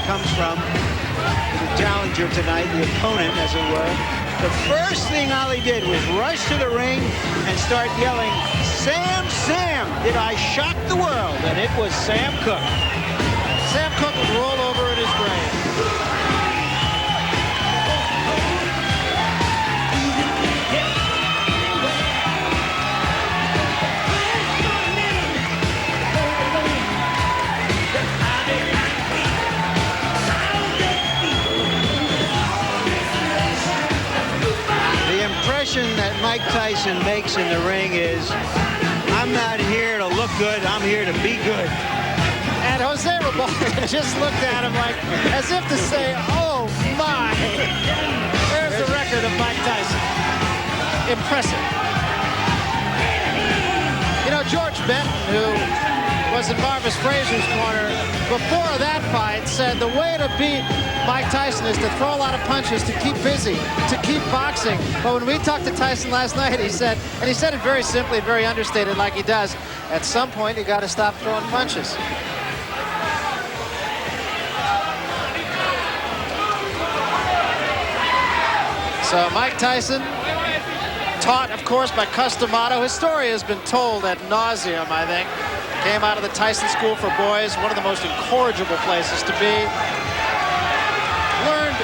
comes from, the challenger tonight, the opponent, as it were. The first thing Ali did was rush to the ring and start yelling, "Sam, Sam, did I shock the world?" And it was Sam Cooke. Sam Cooke would roll over in his grave. The impression that Mike Tyson makes in the ring is, I'm not here to look good, I'm here to be good. And Jose Ribalta just looked at him like, as if to say, oh my. There's the record of Mike Tyson. Impressive. You know, George Benton, who was in Marvis Frazier's corner before that fight, said the way to beat Mike Tyson is to throw a lot of punches, to keep busy, to keep boxing. But when we talked to Tyson last night, he said, and he said it very simply, very understated like he does, at some point you got to stop throwing punches. So Mike Tyson, taught, of course, by Customato. His story has been told ad nauseum, I think. Came out of the Tyson School for Boys, one of the most incorrigible places to be. Learned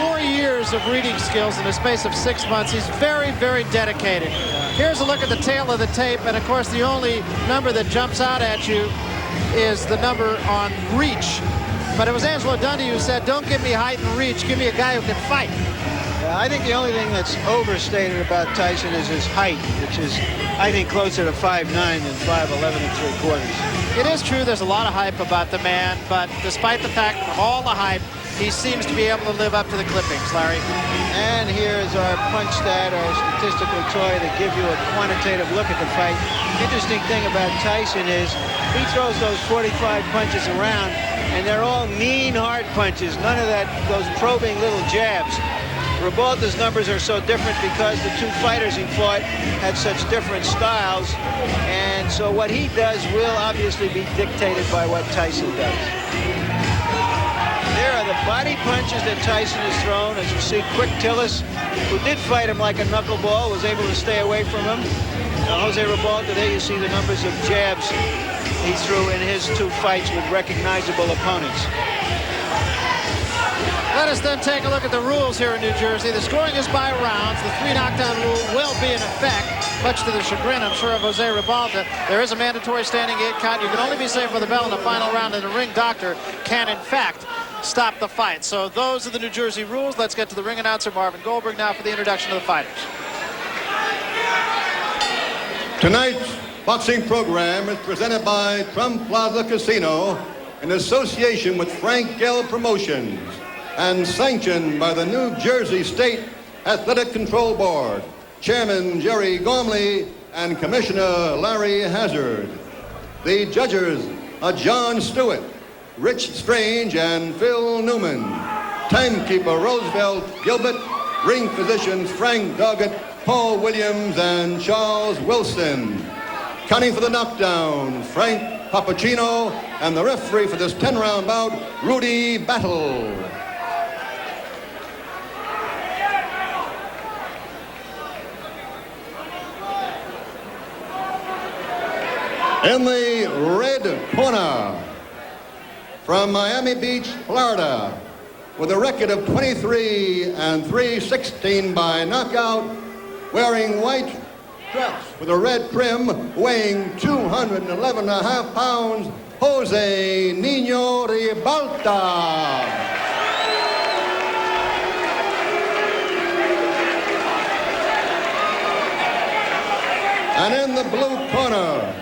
4 years of reading skills in the space of 6 months. He's very, very dedicated. Here's a look at the tail of the tape, and of course the only number that jumps out at you is the number on reach. But it was Angelo Dundee who said, don't give me height and reach, give me a guy who can fight. I think the only thing that's overstated about Tyson is his height, which is, I think, closer to 5'9" than 5'11 3/4. It is true there's a lot of hype about the man, but despite the fact of all the hype, he seems to be able to live up to the clippings, Larry. And here's our punch stat, our statistical toy to give you a quantitative look at the fight. Interesting thing about Tyson is he throws those 45 punches around, and they're all mean, hard punches. None of that, those probing little jabs. Ribalta's numbers are so different because the two fighters he fought had such different styles, and so what he does will obviously be dictated by what Tyson does. There are the body punches that Tyson has thrown. As you see, Quick Tillis, who did fight him like a knuckleball, was able to stay away from him. Jose Ribalta, there you see the numbers of jabs he threw in his two fights with recognizable opponents. Let us then take a look at the rules here in New Jersey. The scoring is by rounds. The 3 knockdown rule will be in effect, much to the chagrin, I'm sure, of Jose Ribalta. There is a mandatory standing 8 count. You can only be saved for the bell in the final round, and the ring doctor can, in fact, stop the fight. So those are the New Jersey rules. Let's get to the ring announcer, Marvin Goldberg, now for the introduction of the fighters. Tonight's boxing program is presented by Trump Plaza Casino in association with Frank Gell Promotions, and sanctioned by the New Jersey State Athletic Control Board, Chairman Jerry Gormley and Commissioner Larry Hazard. The judges are John Stewart, Rich Strange, and Phil Newman. Timekeeper Roosevelt Gilbert, ring physicians Frank Doggett, Paul Williams, and Charles Wilson. Counting for the knockdown, Frank Papacino, and the referee for this 10-round bout, Rudy Battle. In the red corner, from Miami Beach, Florida, with a record of 23 and 3/16 by knockout, wearing white dress with a red trim, weighing 211.5 pounds, Jose Nino Ribalta. And in the blue corner,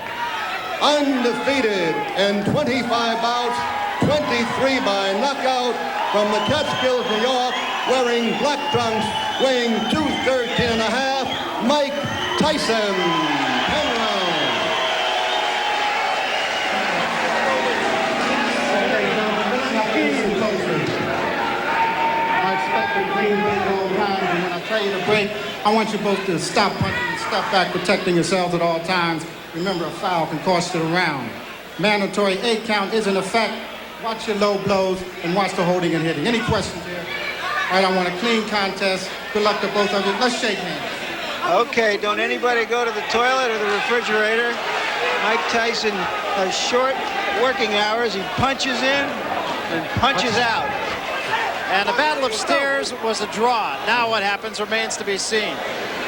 undefeated in 25 bouts, 23 by knockout, from the Catskills, New York, wearing black trunks, weighing 213.5, Mike Tyson. 10 rounds. I expect the green to go around, and when I tell you to break, I want you both to stop punching and step back, protecting yourselves at all times. Remember, a foul can cost you the round. Mandatory 8 count is in effect. watch your low blows, and watch the holding and hitting. Any questions here? All right, I want a clean contest. Good luck to both of you. Let's shake hands. Okay, don't anybody go to the toilet or the refrigerator. Mike Tyson has short working hours. He punches in and punches out. And the Battle of Stairs was a draw. Now what happens remains to be seen.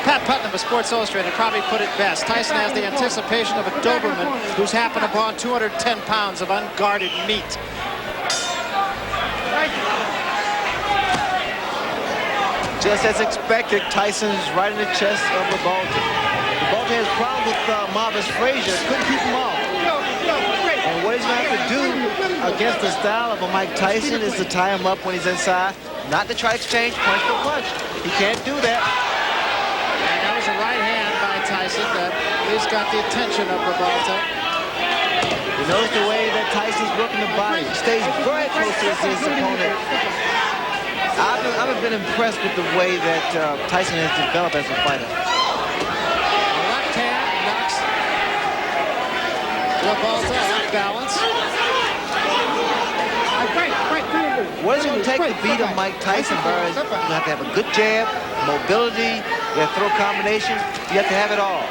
Pat Putnam of Sports Illustrated probably put it best. Tyson has the anticipation of a Doberman who's happened upon 210 pounds of unguarded meat. Just as expected, Tyson's right in the chest of Ribalta. Ribalta has problems with Marvis Frazier. Couldn't keep him off. And what he's going to have to do against the style of a Mike Tyson is to tie him up when he's inside, not to try to exchange punch for punch. He can't do that. And that was a right hand by Tyson that at least got the attention of Ribalta. You notice the way that Tyson's working the body. He stays very close to his opponent. I've been impressed with the way that Tyson has developed as a fighter. A left hand knocks Ribalta off balance. What is it going to take to beat a Mike Tyson, Burns? You have to have a good jab, mobility, you have to throw combinations. You have to have it all.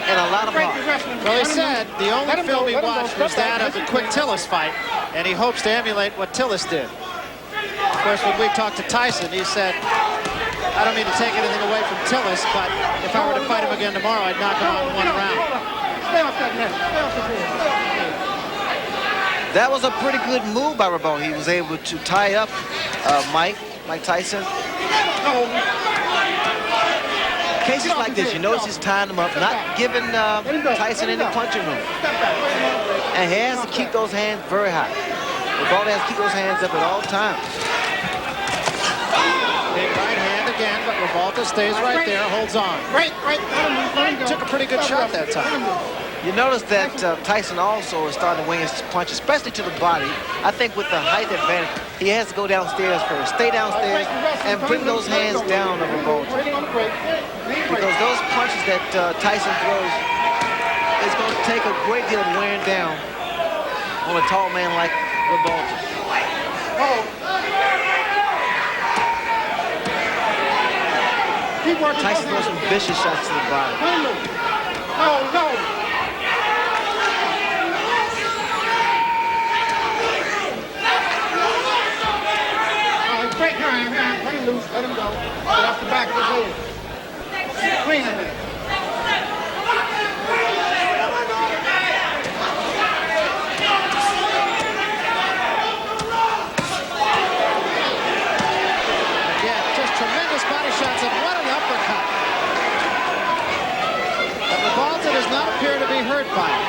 And a lot of heart. Well, he said the only film he watched was that of the quick Tillis fight, and he hopes to emulate what Tillis did. Of course, when we talked to Tyson, he said, I don't mean to take anything away from Tillis, but if I were to fight him again tomorrow, I'd knock him out in one round. That was a pretty good move by Ribalta. He was able to tie up Mike Tyson. Cases like this, you notice he's tying him up, not giving Tyson any punching room. And he has to keep those hands very high. Ribalta has to keep those hands up at all times. Big right hand again, but Ribalta stays right there, holds on. Took a pretty good shot that time. You notice that Tyson also is starting to wing his punch, especially to the body. I think with the height advantage, he has to go downstairs first. Stay downstairs and bring those hands down of Ribalta. Because those punches that Tyson throws is going to take a great deal of wearing down on a tall man like Ribalta. Tyson throws some vicious shots to the body. Break your hand, put him loose, let him go. Get off the back of his head. Clean him. Again, just tremendous body shots, and what an uppercut. But Ribalta does not appear to be hurt by it.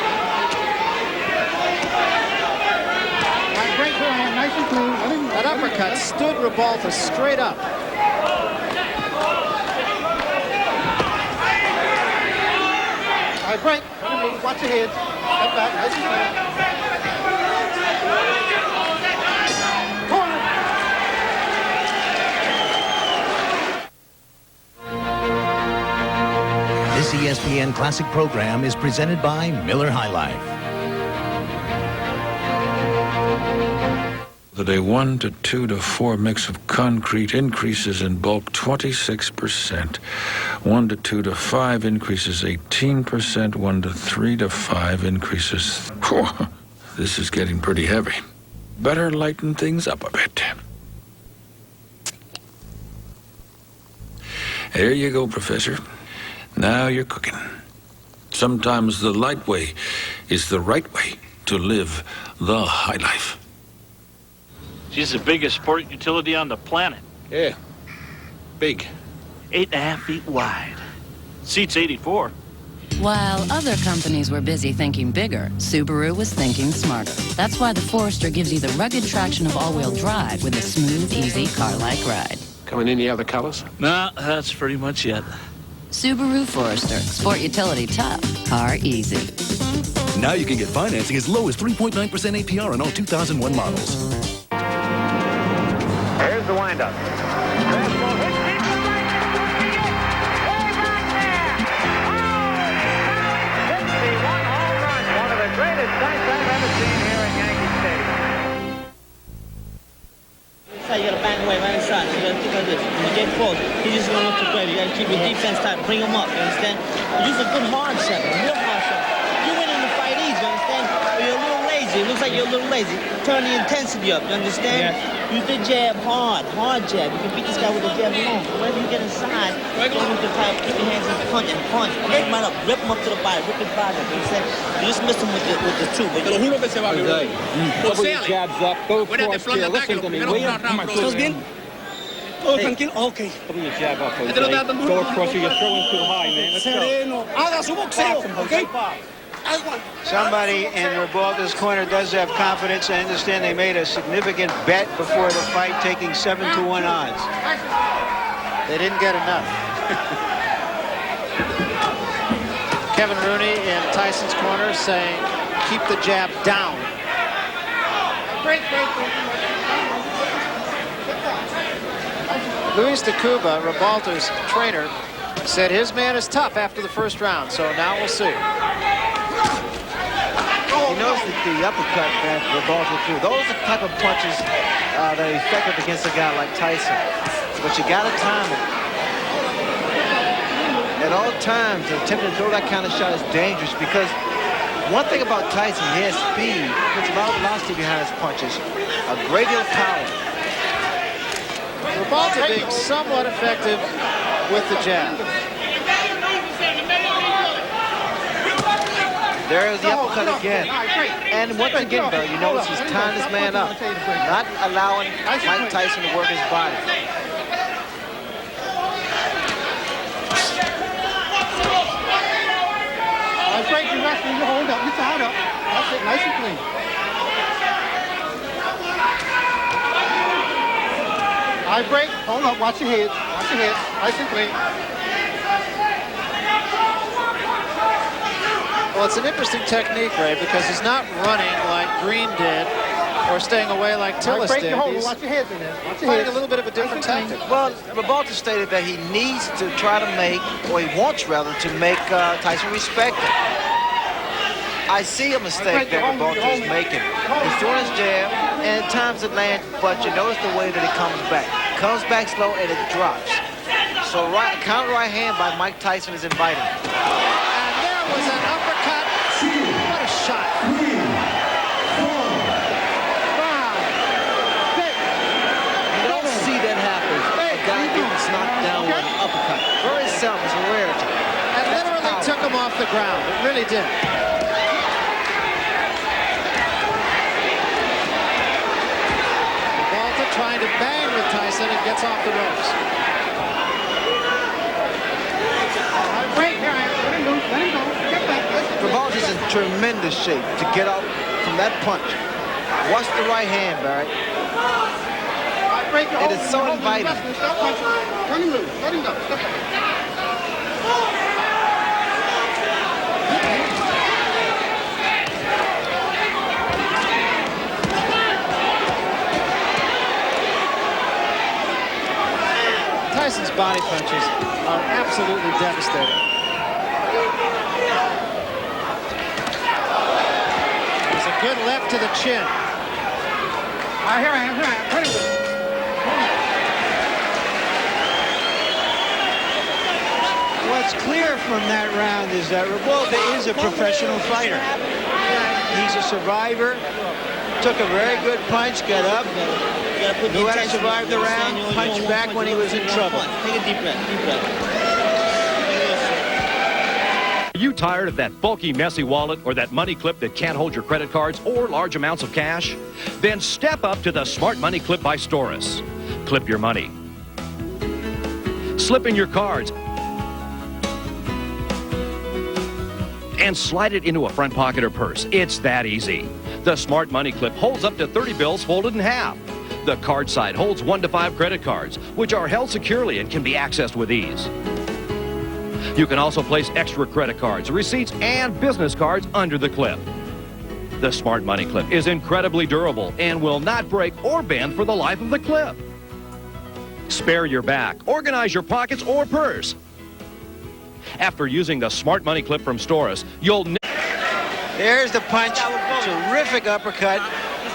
Break your hand, nice and clean. That uppercut stood Ribalta straight up. All right, break. Watch your head. Step back, nice and clean. This ESPN Classic program is presented by Miller High Life. That a 1 to 2 to 4 mix of concrete increases in bulk 26%. 1 to 2 to 5 increases 18%. 1 to 3 to 5 increases. Whew, this is getting pretty heavy. Better lighten things up a bit. There you go, Professor. Now you're cooking. Sometimes the light way is the right way to live the high life. She's the biggest sport utility on the planet. Yeah, big. 8.5 feet wide. Seats 84. While other companies were busy thinking bigger, Subaru was thinking smarter. That's why the Forester gives you the rugged traction of all-wheel drive with a smooth, easy car-like ride. Coming in any other colors? Nah, that's pretty much it. Subaru Forester. Sport utility tough, car easy. Now you can get financing as low as 3.9% APR on all 2001 models. Here's the windup. Fastball hit deep to right. Way back there. Oh, 61 home runs. One of the greatest sights I've ever seen here at Yankee Stadium. inside, you gotta bang away right inside. So you gotta think like this. When you get close, he's just gonna look to grab. You gotta keep your defense tight, bring him up, you understand? Use a good hard seven, real hard seven. You win in the fight easy, you understand? But you're a little lazy. It looks like you're a little lazy. Turn the intensity up, you understand? Yes. Use the jab hard jab. You can beat this guy with a jab alone. Whenever you get inside, go with the type, keep your hands in punch and punch. Rip him right up, rip him up to the body, rip his body up. You understand? You just miss him with the two. But you Double your jabs up, go cross here, listen to me. ¿Estás bien? Oh, tranquilo. Okay. Double your jab up, Jose. Go across here, you're throwing too high, man. Let's go. Haga su boxeo, okay? Somebody in Ribalta's corner does have confidence. I understand they made a significant bet before the fight, taking 7-to-1 odds. They didn't get enough. Kevin Rooney in Tyson's corner saying, keep the jab down. Luis de Cuba, Ribalta's trainer, said his man is tough after the first round, so now we'll see. He knows the uppercut that Ribalta threw. Those are the type of punches that are effective against a guy like Tyson. But you got to time it. At all times, attempting to throw that kind of shot is dangerous because one thing about Tyson, he has speed, puts a lot of velocity behind his punches, a great deal of power. Ribalta being somewhat effective with the jab. There's the uppercut again. And once again, though, you notice he's tying this man up, not allowing Mike Tyson to work his body. That's right, you're wrestling, you hold up, you tied up. That's it, nice and clean. All right, break, hold up, watch your head, nice and clean. Well, it's an interesting technique, Ray, because he's not running like Green did or staying away like Tillis did. He's watch your heads in there. fighting a little bit of a different tactic. Well, Ribalta stated that he needs to try to make, or he wants rather, to make Tyson respect him. I see a mistake that Ribalta is making. He's throwing his jab, and at times it lands, but you notice the way that it comes back. Comes back slow, and it drops. So counter right hand by Mike Tyson is inviting. And there was an uppercut. What a shot. 3, 4, 5, 6. You don't see that happen. A guy gets knocked down with an uppercut. Very seldom. It's a rarity. And literally took him off the ground. It really did. Ribalta trying to bang with Tyson and gets off the ropes. Ribalta's in tremendous shape to get out from that punch. Watch the right hand, Barry. It is so inviting. Let him loose. Let him go. Tyson's body punches are absolutely devastating. There's a good left to the chin. All right, here I am. Put it with. What's clear from that round is that Ribalta is a professional fighter. He's a survivor. Took a very good punch, got up, knew how to survive the round, punched back when he was in trouble. Take a deep breath, Are you tired of that bulky, messy wallet or that money clip that can't hold your credit cards or large amounts of cash? Then step up to the Smart Money Clip by Storis. Clip your money. Slip in your cards and slide it into a front pocket or purse. It's that easy. The Smart Money Clip holds up to 30 bills folded in half. The card side holds 1 to 5 credit cards, which are held securely and can be accessed with ease. You can also place extra credit cards, receipts, and business cards under the clip. The Smart Money Clip is incredibly durable and will not break or bend for the life of the clip. Spare your back, organize your pockets or purse. After using the Smart Money Clip from Storis, you'll There's the punch. Terrific uppercut.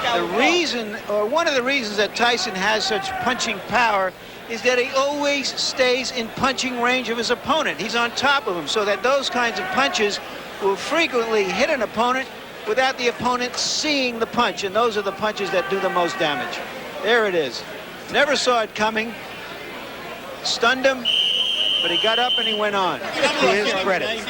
The reason, or one of the reasons that Tyson has such punching power is that he always stays in punching range of his opponent. He's on top of him, so that those kinds of punches will frequently hit an opponent without the opponent seeing the punch, and those are the punches that do the most damage. There it is. Never saw it coming. Stunned him, but he got up and he went on, to his credit.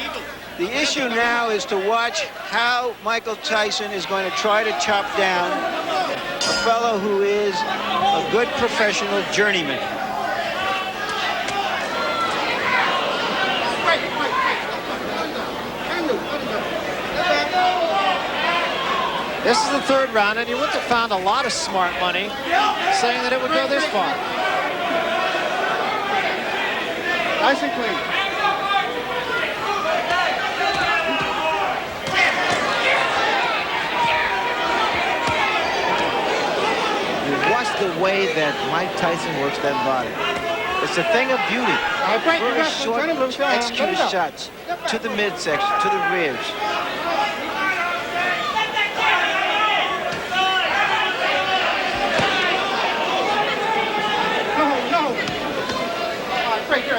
The issue now is to watch how Michael Tyson is going to try to chop down a fellow who is a good professional journeyman. This is the third round, and you wouldn't have found a lot of smart money saying that it would go this far. Tyson clean. Watch the way that Mike Tyson works that body. It's a thing of beauty. Very short, executed shots to the midsection, to the ribs.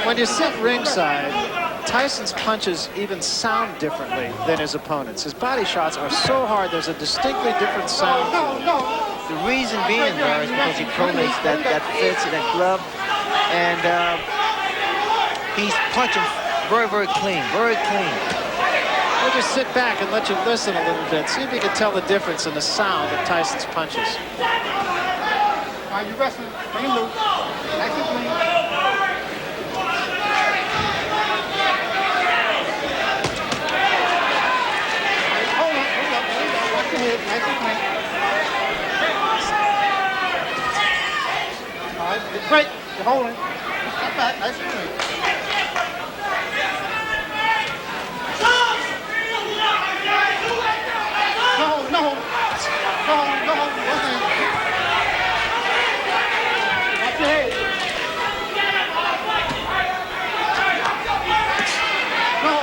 When you sit ringside, Tyson's punches even sound differently than his opponents. His body shots are so hard, there's a distinctly different sound. The reason being, is because he collates that fist and that glove, and he's punching very, very clean, very clean. We'll just sit back and let you listen a little bit. See if you can tell the difference in the sound of Tyson's punches. All right, you wrestling. Bring him loose. Nice and clean. Nice and clean. All right, great. You're holding. Step back, nice and clean. No. Watch your head. No.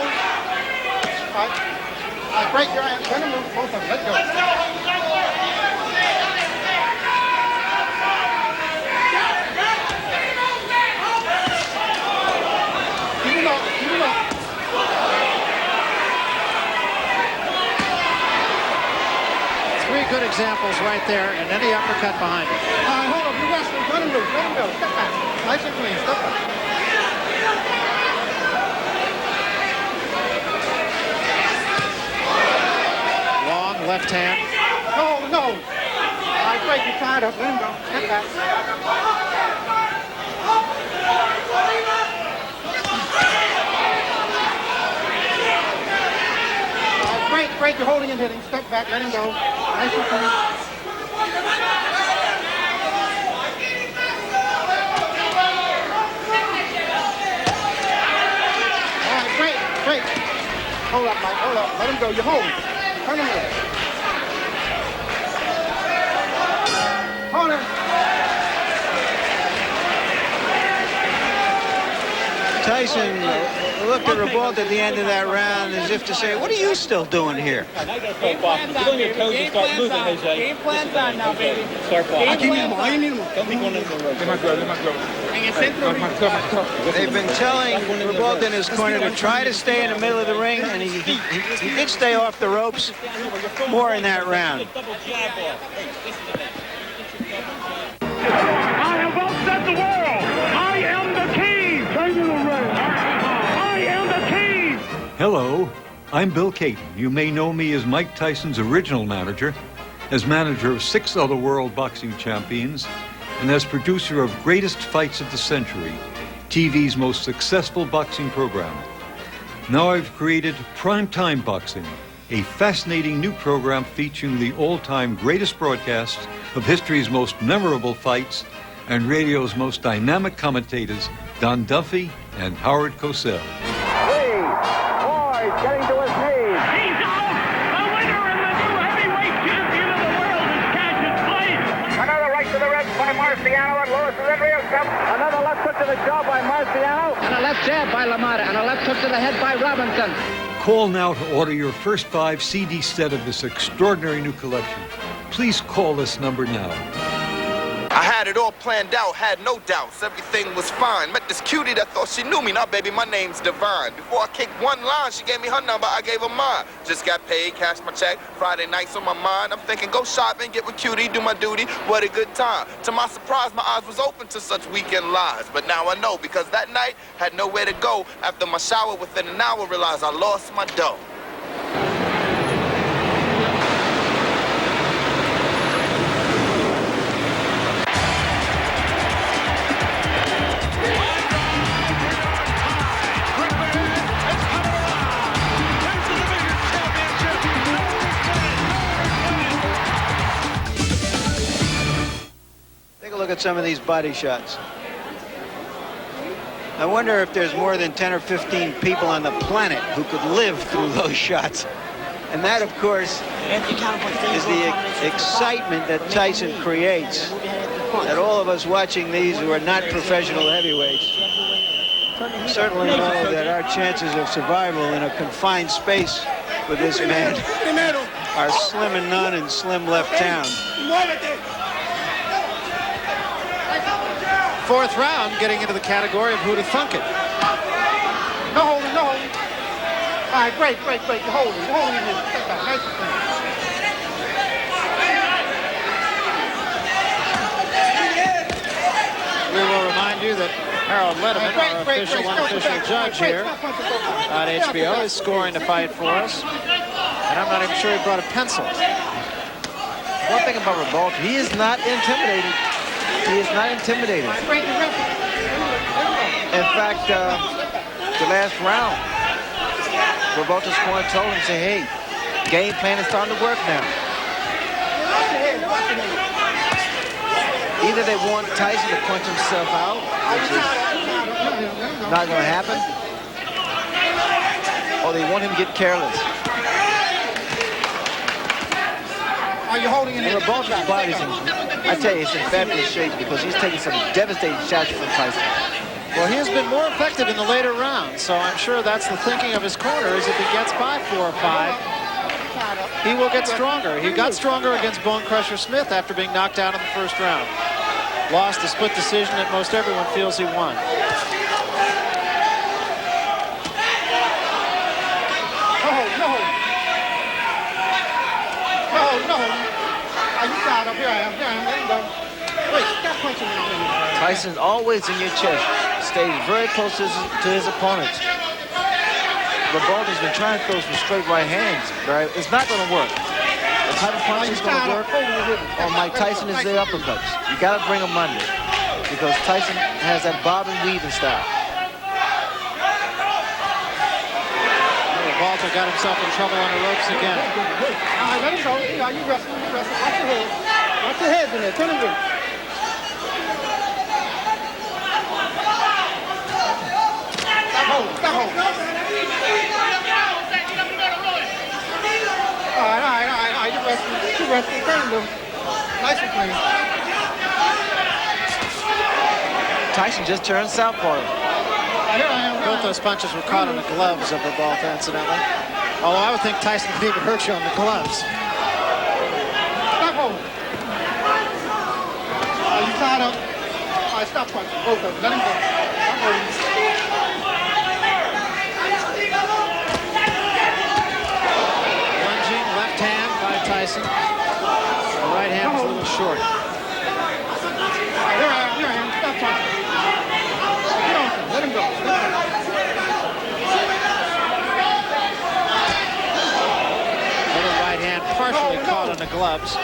All right, break your hand. Turn them loose, both of them. Let go. Good examples right there, and any uppercut behind it. All right, hold up, you wrestling. Let him loose, let him go. Step back. Nice and clean, step back. Long left hand. No. All right, great, you're tied up. Let him go. Step back. All right, great, you're holding and hitting. Step back, let him go. Nice and clean. All right, great. Hold up, Mike, hold up. Let him go, you're holding. Turn him over. Hold him. Tyson looked at Ribalta at the end of that round as if to say, what are you still doing here? Get on your toes and start moving, Jose. Game plan's on now, baby. Start I need him. Don't be going into the rope. They've been telling Ribalta in his corner to try to stay in the middle of the ring, and he did stay off the ropes more in that round. I have upset the world. I am the king. I am the king. Hello, I'm Bill Caton. You may know me as Mike Tyson's original manager, as manager of 6 other world boxing champions, and as producer of Greatest Fights of the Century, TV's most successful boxing program. Now I've created Primetime Boxing, a fascinating new program featuring the all-time greatest broadcasts of history's most memorable fights and radio's most dynamic commentators, Don Duffy and Howard Cosell. Boyd getting to his knees. He's out. The winner and the new heavyweight champion of the world is Cassius Clay. Another right to the ribs by Marciano, and Lewis is in real trouble. Another left hook to the jaw by Marciano. And a left jab by LaMotta, and a left hook to the head by Robinson. Call now to order your first 5 CD set of this extraordinary new collection. please call this number now. I had it all planned out, had no doubts, everything was fine. Met this cutie that thought she knew me. Now, baby, my name's Divine. Before I kicked one line, she gave me her number, I gave her mine. Just got paid, cashed my check, Friday nights on my mind. I'm thinking, go shopping, get with cutie, do my duty, what a good time. To my surprise, my eyes was open to such weekend lies. But now I know, because that night, had nowhere to go. After my shower, within an hour, realized I lost my dough. Take a look at some of these body shots. I wonder if there's more than 10 or 15 people on the planet who could live through those shots. And that, of course, is the excitement that Tyson creates. That all of us watching these who are not professional heavyweights certainly know that our chances of survival in a confined space with this man are slim and none in slim left town. Fourth round, getting into the category of who'da thunk it. No holding, no holding. All right, great. The holding is step back. Nice and clean. We will remind you that Harold Letterman, our official, unofficial judge here on HBO, is scoring the fight for us. And I'm not even sure he brought a pencil. One thing about Ribalta, he is not intimidated. He is not intimidated. In fact, the last round, Ribalta's corner told him, say, hey, game plan is starting to work now. Either they want Tyson to punch himself out, which is not going to happen, or they want him to get careless. Are you holding it in? Ribalta's body's I tell you, it's in fabulous shape because he's taking some devastating shots from Tyson. Well, he has been more effective in the later rounds, so I'm sure that's the thinking of his corner, is if he gets by 4 or 5, he will get stronger. He got stronger against Bone Crusher Smith after being knocked out in the first round. Lost a split decision that most everyone feels he won. No. Are you tied up? Here I am. Let him go. Wait, stop punching me. Tyson's always in your chest. Stays very close to his opponents. Ribalta's been trying to throw some straight right hands, but it's not going to work. The type of punch is going to work on Mike Tyson is their uppercuts. You got to bring them under because Tyson has that bob and weaving style. Ribalta got himself in trouble on the ropes again. All right, let him go. You wrestle. Watch your head. Watch your head in there. Turn him in. Stop holding. All right. You wrestling. Turn him. Nice and clean. Tyson just turned southpaw. Both those punches were caught in the gloves of Ribalta, incidentally. Although I would think Tyson could even hurt you on the gloves. Stop holding. Are you tied up? All right, stop punching. Both of them. Let him go. Stop holding. Lunging left hand by Tyson. The right hand was a little short. Here I am. Stop punching. Get on him. Let him go. Little right hand partially caught on the gloves.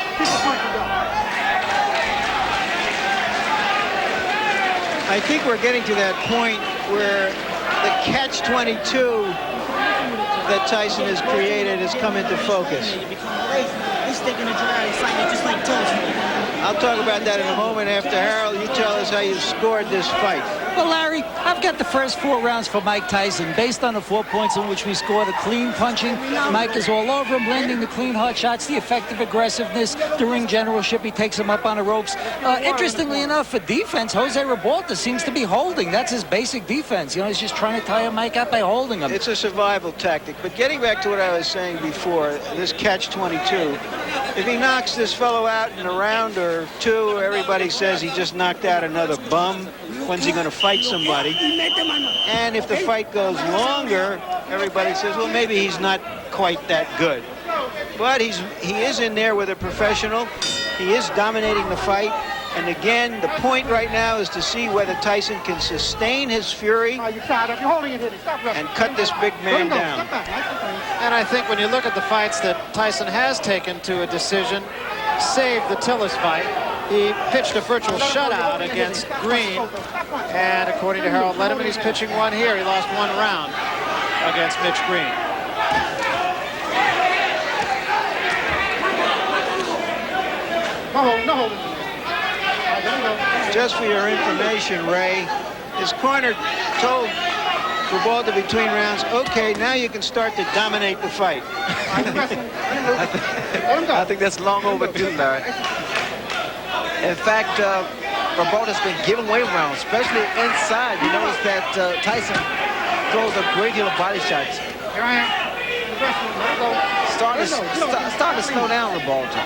I think we're getting to that point where the catch-22 that Tyson has created has come into focus. I'll talk about that in a moment after Harold. You tell us how you scored this fight. Well, Larry, I've got the first 4 rounds for Mike Tyson. Based on the 4 points in which we scored, a clean punching. Mike is all over him, landing the clean hard shots, the effective aggressiveness, the ring generalship. He takes him up on the ropes. Interestingly enough, for defense, Jose Ribalta seems to be holding. That's his basic defense. You know, he's just trying to tie Mike up by holding him. It's a survival tactic. But getting back to what I was saying before, this catch-22, If he knocks this fellow out in a round or two, everybody says he just knocked out another bum. When's he going to fight somebody? And if the fight goes longer, everybody says, well, maybe he's not quite that good. But he is in there with a professional. He is dominating the fight. And again, the point right now is to see whether Tyson can sustain his fury and cut this big man down. And I think when you look at the fights that Tyson has taken to a decision, save the Tillis fight, he pitched a virtual shutout against Green. And according to Harold Letterman, he's pitching one here. He lost one round against Mitch Green. No. Just for your information, Ray, his corner told Ribalta between rounds, okay, now you can start to dominate the fight. I think that's long overdue, Larry. In fact, Ribalta's been giving away rounds, especially inside. You notice that Tyson throws a great deal of body shots. Here I am. Starting to slow down Ribalta.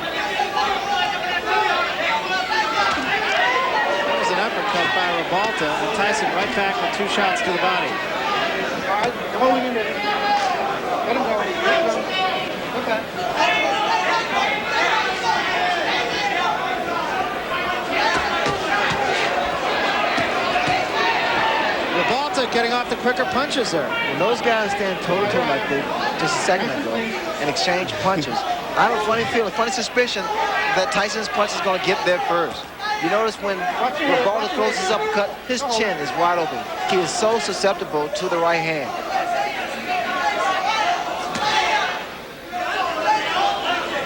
An uppercut by Ribalta, and Tyson right back with 2 shots to the body. All right, hold him in there. Let him go. Okay. Ribalta getting off the quicker punches there. When those guys stand toe-to-toe like they just a second ago and exchange punches, I have a funny feeling, a funny suspicion that Tyson's punch is going to get there first. You notice when Ribalta throws his uppercut, his chin is wide open. He is so susceptible to the right hand.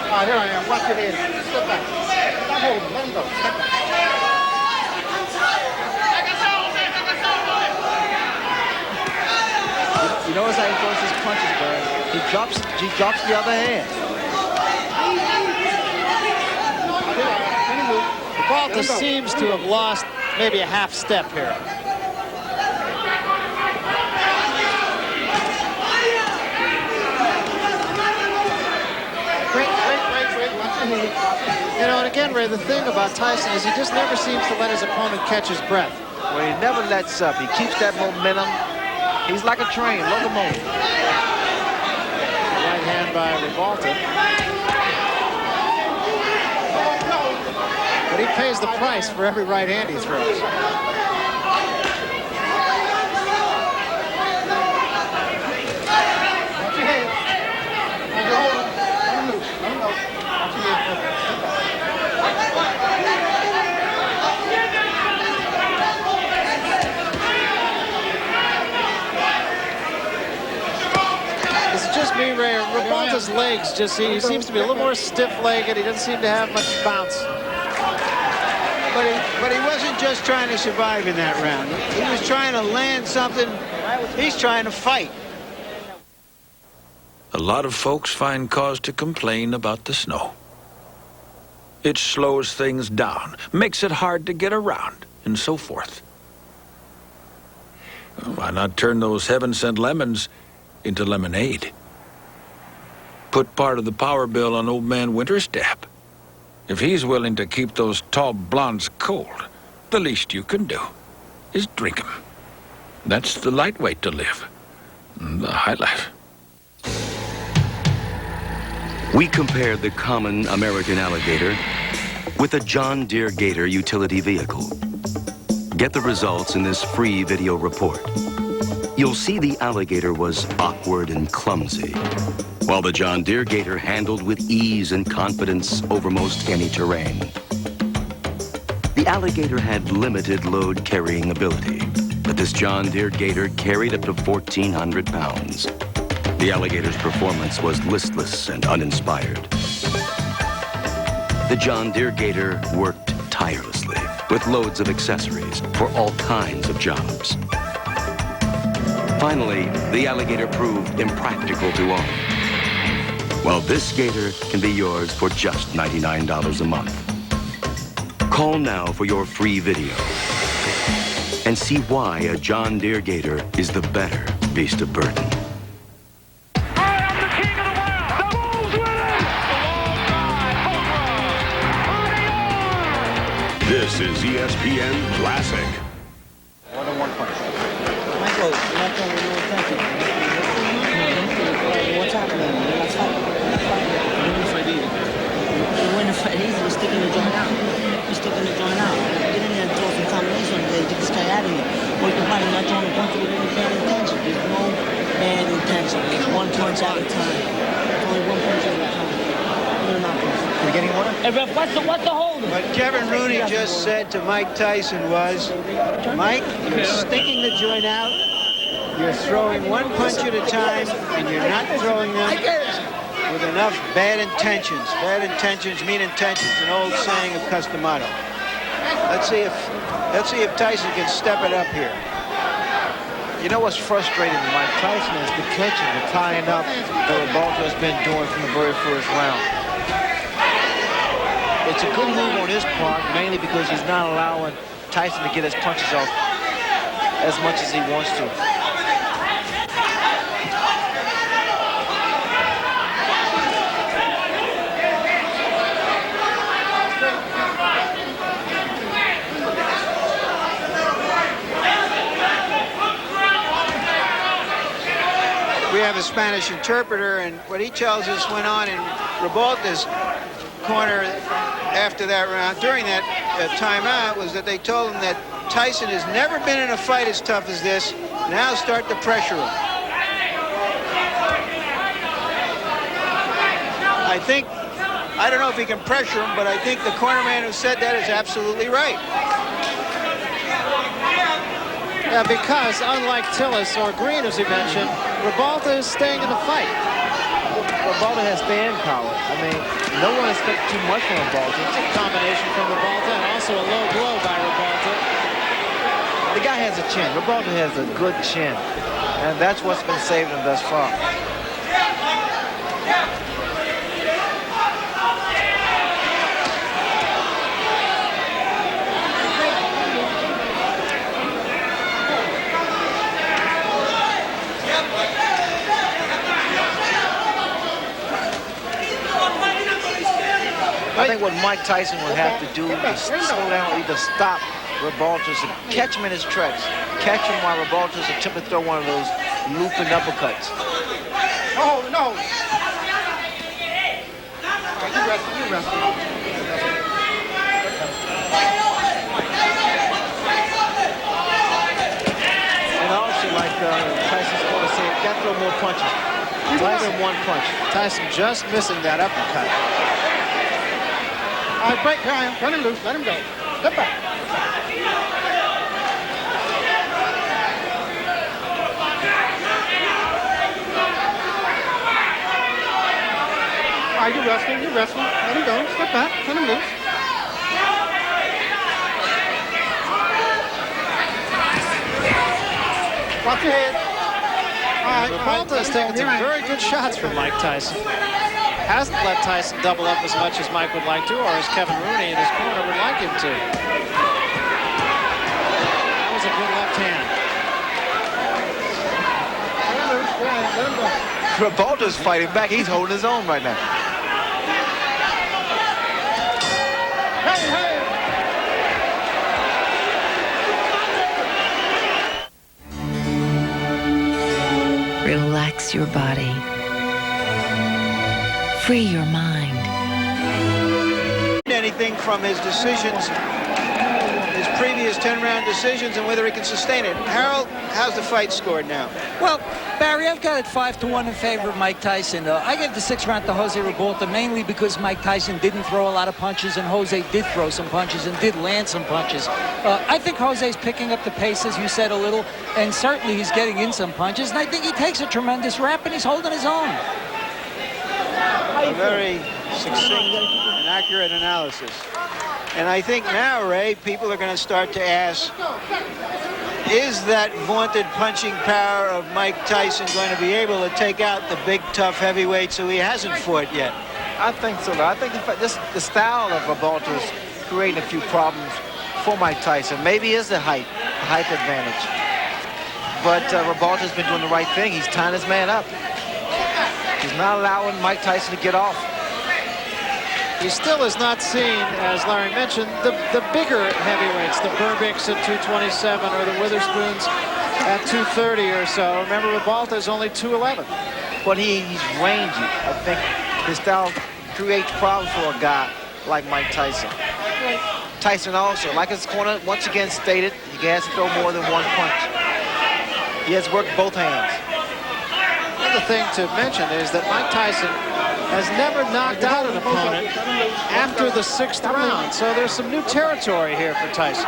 All right, here I am. Watch your head. Step back. Stop holding. Let him go. Step back. You notice how he throws his punches, Barry. He drops the other hand. Ribalta seems to have lost maybe a half step here. You know, and again, Ray, the thing about Tyson is he just never seems to let his opponent catch his breath. Well, he never lets up. He keeps that momentum. He's like a train, locomotive. Right hand by Ribalta. But he pays the price for every right hand he throws. Is it just me, Ray? Ribalta's legs just, he seems to be a little more stiff-legged. He doesn't seem to have much bounce. But he wasn't just trying to survive in that round. He was trying to land something. He's trying to fight. A lot of folks find cause to complain about the snow. It slows things down, makes it hard to get around, and so forth. Well, why not turn those heaven-sent lemons into lemonade? Put part of the power bill on old man Winterstep. If he's willing to keep those tall blondes cold, the least you can do is drink 'em. That's the light way to live, the high life. We compared the common American alligator with a John Deere Gator utility vehicle. Get the results in this free video report. You'll see the alligator was awkward and clumsy, while the John Deere Gator handled with ease and confidence over most any terrain. The alligator had limited load carrying ability, but this John Deere Gator carried up to 1,400 pounds. The alligator's performance was listless and uninspired. The John Deere Gator worked tirelessly with loads of accessories for all kinds of jobs. Finally, the alligator proved impractical to own. Well, this Gator can be yours for just $99 a month. Call now for your free video and see why a John Deere Gator is the better beast of burden. This is ESPN Classic. One-on-one punch. Michael, you're not throwing no attention. What's happening? You're not fighting. You win the fight easy. You win the fight easy. You're sticking the joint out. You're sticking the joint out. Get in there and throw some combination on there. Get this guy out of here. Work the body, not throwing a punch with any bad intention. There's no bad intention. It's one punch at a time. Only one punch at a time. You're not going. Are we getting water? Hey, ref, what's the hold? What Kevin Rooney just said to Mike Tyson was, Mike, you're sticking the joint out, you're throwing one punch at a time, and you're not throwing them with enough bad intentions. Bad intentions mean intentions, an old saying of Customato. Let's see if Tyson can step it up here. You know what's frustrating to Mike Tyson is the clinching, the tying up that Ribalta has been doing from the very first round. It's a good move on his part, mainly because he's not allowing Tyson to get his punches off as much as he wants to. We have a Spanish interpreter, and what he tells us went on in Ribalta's corner after that round, during that timeout, was that they told him that Tyson has never been in a fight as tough as this. Now start to pressure him. I don't know if he can pressure him, but I think the corner man who said that is absolutely right. Yeah, because unlike Tillis or Green, as he mentioned, Ribalta is staying in the fight. Ribalta has stand power. I mean, no one expects too much from Ribalta. It's a combination from Ribalta and also a low blow by Ribalta. The guy has a chin. Ribalta has a good chin, and that's what's been saving him thus far. I think what Mike Tyson would have to do is slow down, either stop Ribalta's and catch him in his tracks. Catch him while Ribalta's attempting to throw one of those looping uppercuts. Oh, no. You wrestle. And also, like Tyson's going to say, got to throw more punches. Rather than one punch. Tyson just missing that uppercut. All right, break, Ryan. Turn him loose. Let him go. Step back. All right, you're wrestling. Let him go. Step back. Turn him loose. Watch your head. All right, Ribalta is taking some very good shots from Mike Tyson. Hasn't let Tyson double up as much as Mike would like to, or as Kevin Rooney in his corner would like him to. That was a good left hand. Ribalta's fighting back. He's holding his own right now. Relax your body. Free your mind. Anything from his decisions, his previous 10-round decisions, and whether he can sustain it. Harold, how's the fight scored now? Well, Barry, I've got it 5-1 in favor of Mike Tyson. I gave the 6th round to Jose Ribalta mainly because Mike Tyson didn't throw a lot of punches and Jose did throw some punches and did land some punches. I think Jose's picking up the pace, as you said, a little, and certainly he's getting in some punches, and I think he takes a tremendous rap and he's holding his own. A very succinct and accurate analysis. And I think now, Ray, people are going to start to ask, is that vaunted punching power of Mike Tyson going to be able to take out the big, tough heavyweights who he hasn't fought yet? I think so. I think the style of Ribalta is creating a few problems for Mike Tyson. Maybe it's the height advantage. But Ribalta's been doing the right thing. He's tying his man up. He's not allowing Mike Tyson to get off. He still is not seen, as Larry mentioned, the bigger heavyweights, the Burbicks at 227 or the Witherspoons at 230 or so. Remember, Ribalta is only 211. But he's rangy. I think his style creates problems for a guy like Mike Tyson. Tyson also, like his corner once again stated, he has to throw more than one punch. He has worked both hands. Another thing to mention is that Mike Tyson has never knocked out an opponent after the 6th round. So there's some new territory here for Tyson.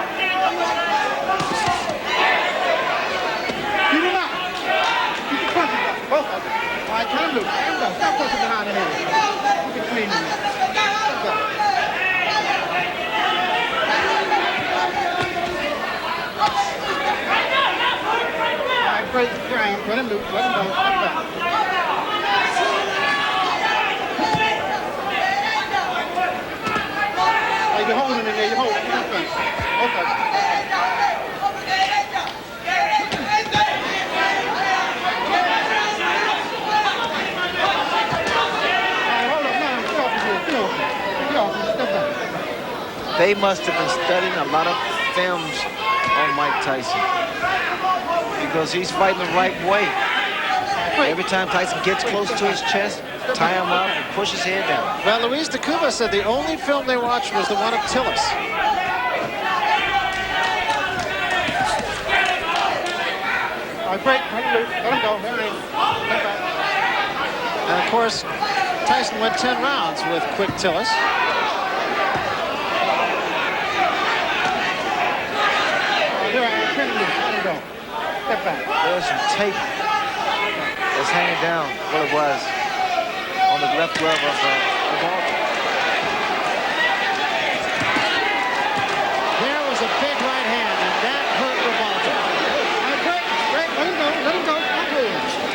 Keep him up. Keep the punches up. Both of them. All right, turn him loose. Turn him loose. Stop pushing behind the head. Keep it clean. Let's go. All right, break the ground. Let him loose. Let him go. Step back. You're holding in there, you're holding. Okay. They must have been studying a lot of films on Mike Tyson because he's fighting the right way. Every time Tyson gets close to his chest, tie him up and push his head down. Well, Luis de Cuba said the only film they watched was the one of Tillis. All right, break. Let him loose. Let him go. There he is. And of course, Tyson went 10 rounds with Quick Tillis. There I am. Turn him loose. Let him go. Step back. There's some tape that's hanging down. Well, it was on the left glove of Ribalta. There was a big right hand, and that hurt Ribalta. All right, break. Break. Let him go. Let him go. Stop him.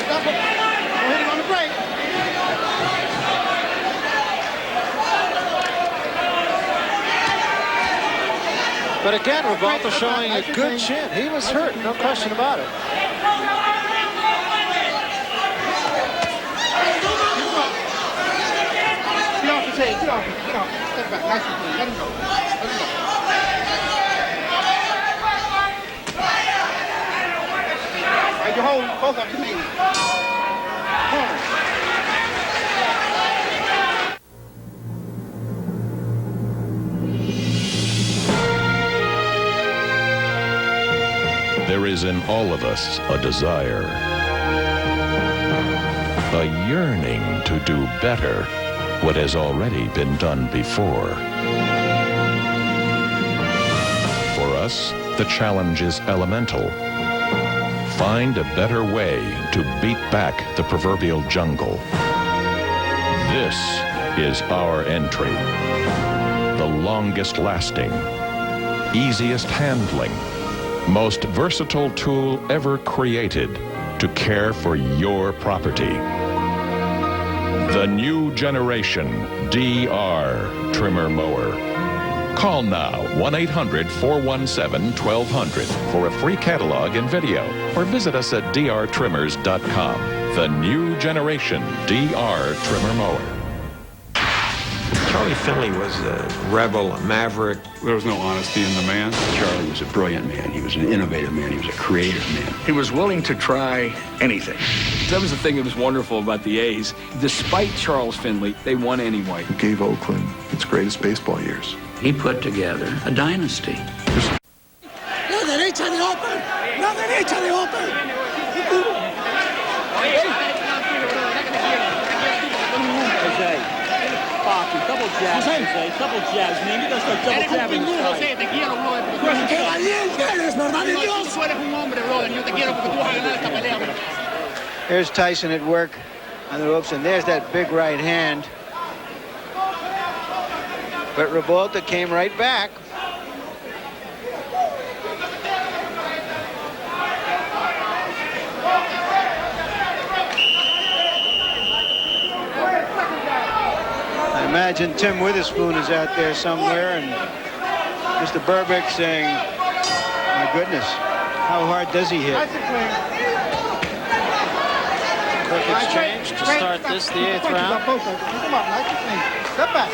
Stop him. Don't hit him on the break. But again, Ribalta showing a good chin. He was hurt, no question about it. Get off his head. Get off him. Get off him. Step back. Nice and clean. Let him go. Let him go. All right, you hold both of them. Hold. There is in all of us a desire, a yearning to do better what has already been done before. For us, the challenge is elemental. Find a better way to beat back the proverbial jungle. This is our entry. The longest lasting, easiest handling, most versatile tool ever created to care for your property. The new generation DR Trimmer Mower. Call now 1-800-417-1200 for a free catalog and video, or visit us at drtrimmers.com. The new generation DR Trimmer Mower. Charlie Finley was a rebel, a maverick. There was no honesty in the man. Charlie was a brilliant man. He was an innovative man. He was a creative man. He was willing to try anything. That was the thing that was wonderful about the A's. Despite Charles Finley, they won anyway. He gave Oakland its greatest baseball years. He put together a dynasty. La derecha de Open! La derecha de Open! Double jabs, Jose. Double jabs, man. You gotta start double jabbing. Jose, te quiero, brother. ¡Qué valiente eres, verdad de Dios! Tú eres un hombre, brother. Yo te quiero porque tú vas a ganar esta pelea, brother. Here's Tyson at work on the ropes, and there's that big right hand. But Ribalta came right back. I imagine Tim Witherspoon is out there somewhere, and Mr. Burbick saying, my goodness, how hard does he hit? Quick exchange to start this, the 8th round. Come on, nice and clean. Step back.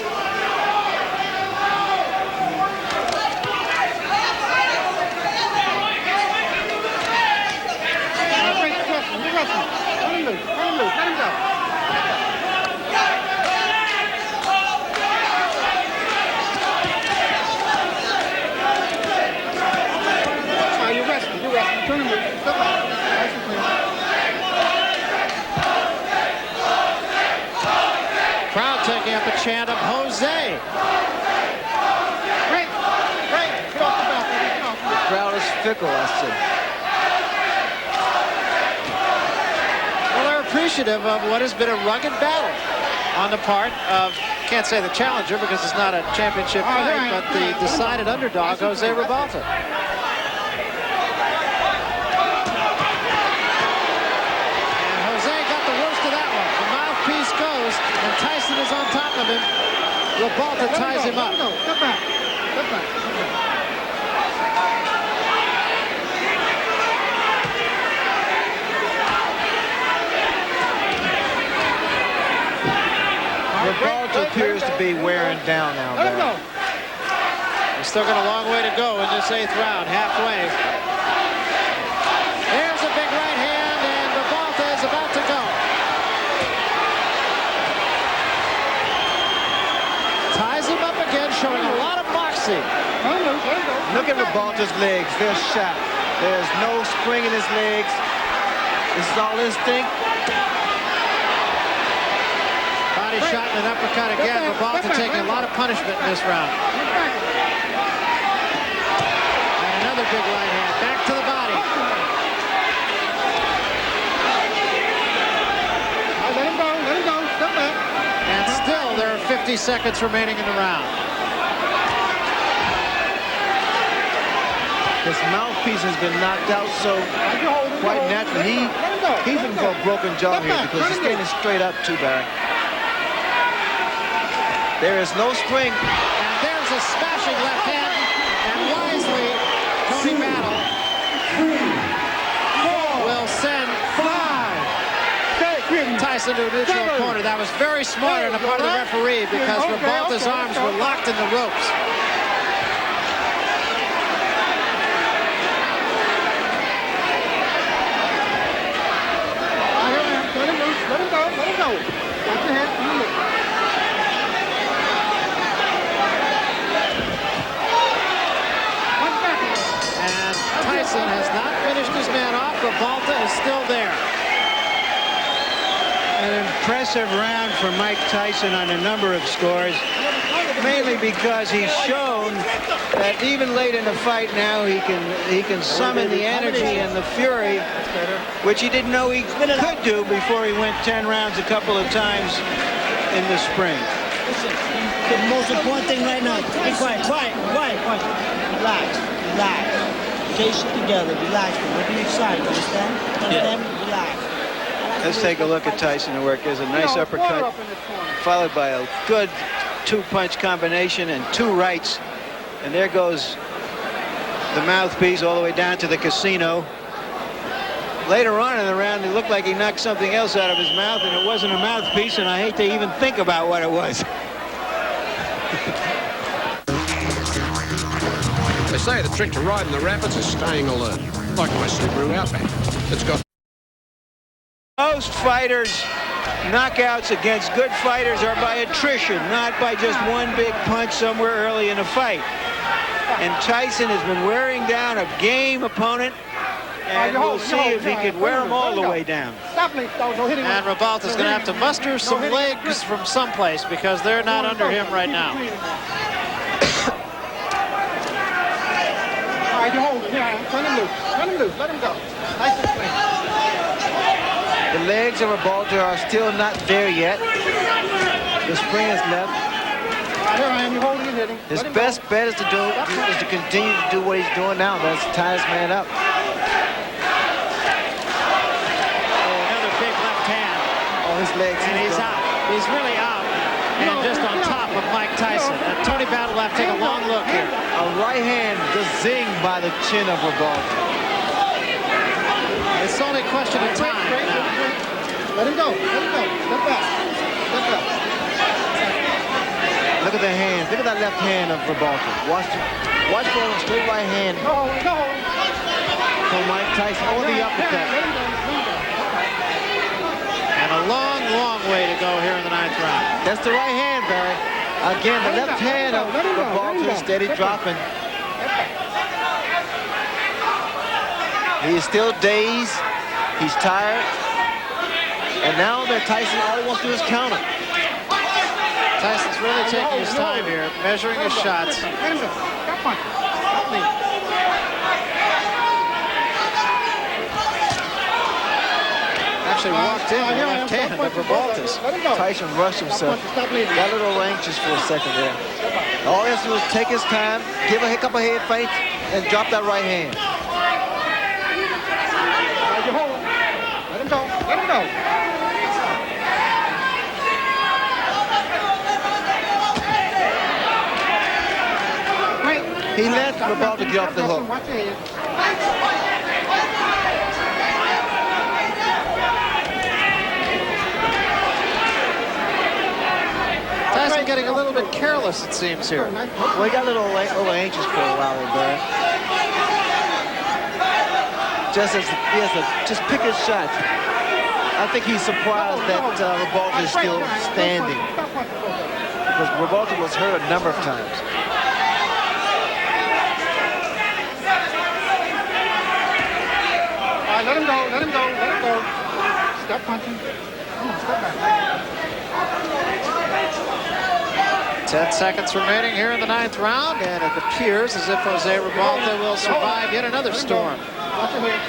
taking up a chant of Jose. Great. Get off the belt. Get off. The crowd is fickle, I said. Well, they're appreciative of what has been a rugged battle on the part of, can't say the challenger because it's not a championship fight, but the decided underdog, Jose Ribalta. And Jose got the worst of that one. The mouthpiece goes, and Tyson is on top of him. Ribalta ties him up. Step back. Ribalta appears to be wearing down now. Let him go. He's still got a long way to go in this 8th round, halfway. There's a big right hand, and Ribalta is about to go. Ties him up again, showing a lot of moxie. Look at Ribalta's legs. They're shot. There's no spring in his legs. This is all instinct. Body shot and an uppercut again. Ribalta taking a lot of punishment in this round. And another big right hand. Back to the body. Let him go. Step back. And still there are 50 seconds remaining in the round. His mouthpiece has been knocked out, so quite naturally he's in for a broken jaw here because he's standing straight up too, Barry. There is no spring. And there's a smashing left hand. And wisely, Tony Battle will send Tyson to a neutral corner. That was very smart on the part of the referee because Ribalta's arms were locked in the ropes. Let him go. Watch your head. And Tyson has not finished his man off. Ribalta is still there. An impressive round for Mike Tyson on a number of scores, mainly because he's shown that even late in the fight now he can summon the energy and the fury, which he didn't know he could do before he went 10 rounds a couple of times in the spring. Listen, the most important thing right now, be quiet. Relax. Stay shit together, relax. Don't be excited, understand? Relax. Let's take a look at Tyson at work. There's a nice uppercut, followed by a good two-punch combination and two rights. And there goes the mouthpiece all the way down to the casino. Later on in the round, it looked like he knocked something else out of his mouth, and it wasn't a mouthpiece, and I hate to even think about what it was. They say the trick to riding the rapids is staying alert, like my Subaru Outback. It's got... Most fighters' knockouts against good fighters are by attrition, not by just one big punch somewhere early in a fight. And Tyson has been wearing down a game opponent, and we'll see if he can wear him all the way down. And Ribalta's going to have to muster some legs from someplace because they're not under him right now. All right, you hold him. Turn him loose. Let him go. Tyson swing. The legs of Ribalta are still not there yet. The spring is left. His best bet is to continue to do what he's doing now. That's to tie his man up. Another big left hand. Oh, his legs. And he's out. He's really out. And just on top of Mike Tyson. And Tony Battle will have to take a long look here. A right hand just zinged by the chin of Ribalta. It's only a question of time now. Let him go. Step back. Look at the hands. Look at that left hand of Ribalta. Watch for a straight right hand. Go. From Mike Tyson. Oh, the uppercut. And a long way to go here in the 9th round. That's the right hand, Barry. Again, the left hand of Ribalta is steady dropping. He is still dazed. He's tired. And now that Tyson, all he wants to do is counter. Tyson's really taking his time here, measuring his shots. Actually walked in the left hand of Ribalta's. Tyson rushed himself. Got a little anxious for a second there. All he has to do is take his time, give a couple head feints, and drop that right hand. Let him go. Let him go. He let Ribalta get off the hook. Watch your head. Tyson getting a little bit careless, it seems, here. Well, he got a little anxious for a while there. Just pick his shots. I think he's surprised that Ribalta is still standing. Because Ribalta was hurt a number of times. All right, let him go. Let him go. Let him go. Stop punching. Come on, step back. 10 seconds remaining here in the 9th round, and it appears as if Jose Ribalta will survive yet another storm. Watch your head.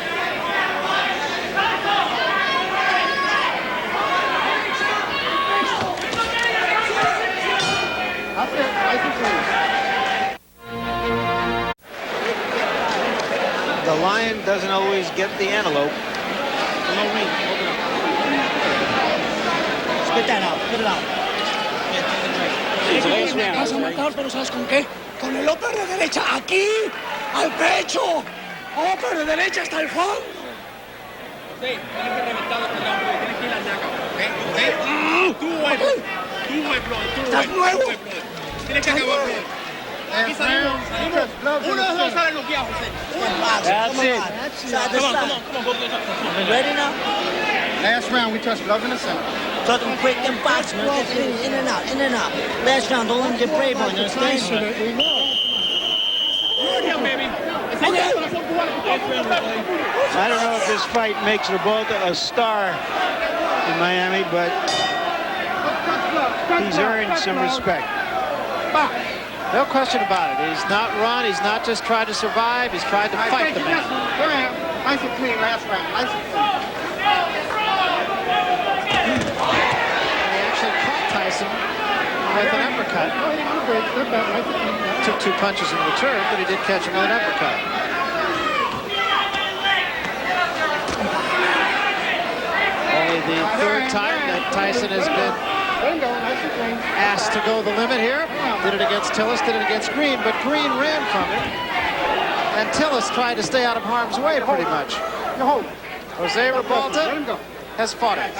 That's it. Nice and clean. The lion doesn't always get the antelope. Spit that out. Put it out. Vas a matar, pero ¿sabes con qué? Con el upper de derecha, aquí, al pecho. Upper de derecha hasta el fondo. Sí, tienes que reventar este round, tienes que ir al knockout, ¿ok? Tú, bro. Estás nuevo. Tienes que acabar, bro. Aquí salimos. Uno de los dos sale noqueado, José. That's it. Come on. Ready now? Last round, we touched gloves in the center. Talking quick and box, man. In and out, in and out. Last round, don't let him get brave on you, understand? I don't know if this fight makes Ribalta a star in Miami, but he's earned some respect. No question about it. He's not run. He's not just tried to survive. He's tried to fight the man. Nice and clean last round. Nice and clean. He actually caught Tyson with an uppercut. Took 2 punches in return, but he did catch him with an uppercut. Only the 3rd time that Tyson has been asked to go the limit here. Did it against Tillis, did it against Green, but Green ran from it. And Tillis tried to stay out of harm's way pretty much. Jose Ribalta has fought it.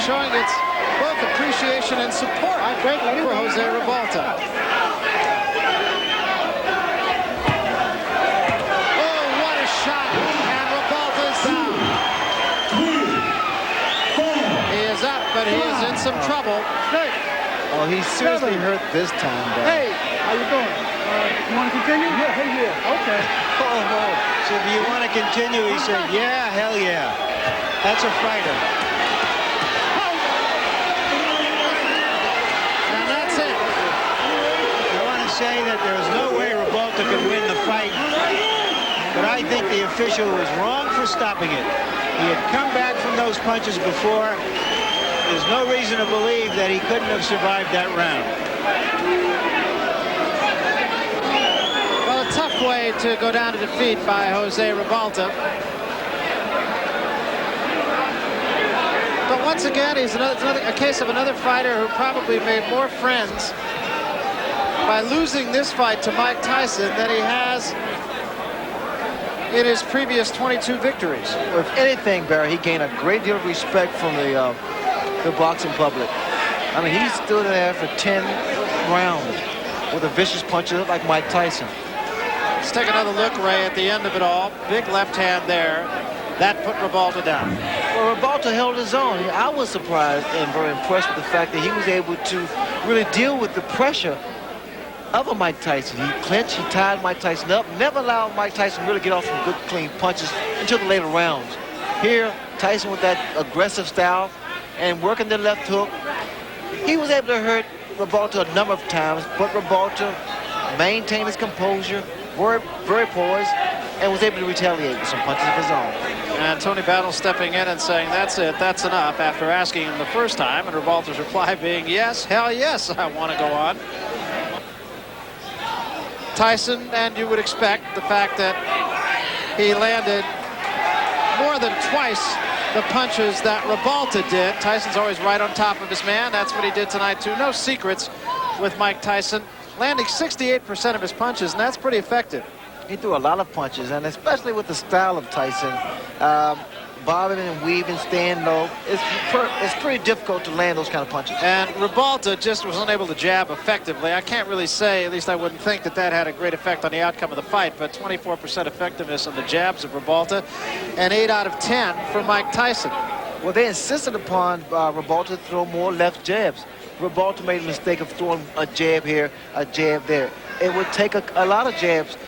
Showing its both appreciation and support for Jose Ribalta. Oh, what a shot! And Ribalta's down. He is up, but he is in some trouble. Oh, he's seriously hurt this time, though. Hey, how you doing? You want to continue? Yeah. Okay. Oh, no. So do you want to continue? He said, yeah, hell yeah. That's a fighter. Say that there's no way Ribalta could win the fight, but I think the official was wrong for stopping it. He had come back from those punches before. There's no reason to believe that he couldn't have survived that round. Well, a tough way to go down to defeat by Jose Ribalta. But once again, he's a case of another fighter who probably made more friends by losing this fight to Mike Tyson than he has in his previous 22 victories. If anything, Barry, he gained a great deal of respect from the boxing public. I mean, he stood there for 10 rounds with a vicious puncher like Mike Tyson. Let's take another look, Ray, at the end of it all. Big left hand there. That put Ribalta down. Well, Ribalta held his own. I was surprised and very impressed with the fact that he was able to really deal with the pressure of a Mike Tyson. He clinched, he tied Mike Tyson up, never allowed Mike Tyson to really get off some good, clean punches until the later rounds. Here, Tyson with that aggressive style and working the left hook, he was able to hurt Ribalta a number of times, but Ribalta maintained his composure, very poised, and was able to retaliate with some punches of his own. And Tony Battle stepping in and saying, that's it, that's enough, after asking him the first time, and Ribalta's reply being, yes, hell yes, I want to go on. Tyson, and you would expect the fact that he landed more than twice the punches that Ribalta did. Tyson's always right on top of his man. That's what he did tonight, too. No secrets with Mike Tyson, landing 68% of his punches, and that's pretty effective. He threw a lot of punches, and especially with the style of Tyson, bobbing and weaving, staying low, it's pretty difficult to land those kind of punches. And Ribalta just was unable to jab effectively. I can't really say, at least I wouldn't think that that had a great effect on the outcome of the fight, but 24% effectiveness on the jabs of Ribalta, and 8 out of 10 for Mike Tyson. Well, they insisted upon Ribalta to throw more left jabs. Ribalta made a mistake of throwing a jab here, a jab there. It would take a lot of jabs